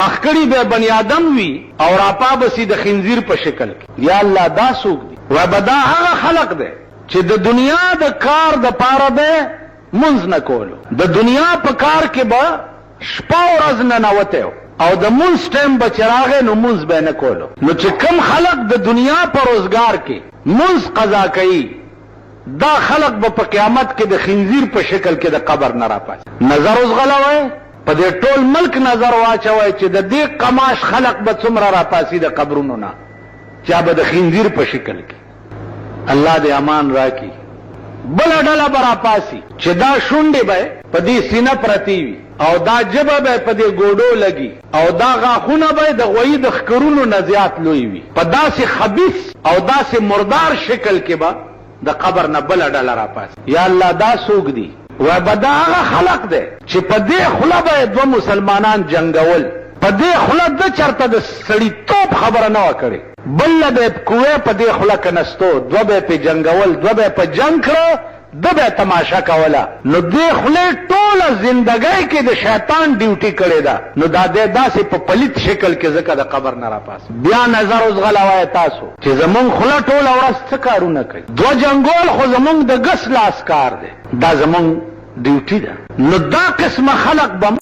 اخکړی به بنی آدم وی او راپا بسی د خنزیر په شکل کې. یا الله دا سوق دي و بدا هغه خلق دی چې د دنیا د کار د پاره به منځ نه کولو، د دنیا په کار کې به شپه ورځ نه نوته او د منځ ټیم به چراغ نو منځ به نه کولو. نو چې کم خلق د دنیا په روزګار کې منځ قضا کوي دا خلق به په قیامت کې د خنزیر په شکل کې د قبر نه راپاس. نظر اوس غلوي په دې ټول ملک نظر واچوي چې د دې قماش خلق به څومره راپاسي د قبرونو نه، چا به د خنزیر په شکل کې. الله دې امان راکړي. بل ډله به راپاسي چې دا شونډې به په دې سینه پرتی وي او دا جبه به په دې ګوډو لګي او دا غاښونه به د غوی د ښکرونو نه زیات لوی وي. په داسې خبیث او داسې مردار شکل کې به د قبر نه بل ډله راپاسي. یا الله دا څوک دي؟ و بدا هغه خلق دی چې په دې خوله به دوه مسلمانان جنگول، په دې خوله د چرته د سړی توپ خبره نه وکړي، بل به کوه په دې خوله کنستو، دوه به په جنگول، دوه به په جنگ کړو، د به تماشا کوله. نو دې خوله ټوله زندګۍ کې د شیطان ډیوټي کړې ده. نو دا دې داسې په پلیت شکل کې ځکه د قبر نه راپاس. بیا نظر اوس غلوای تاسو چې زمونږ خوله ټوله ورځ څه کارونه کوي. دوه جنگول خو زمونږ د ګس لاس کار دی، دا زمونږ ډیوټي ده. نو دا قسمه خلق به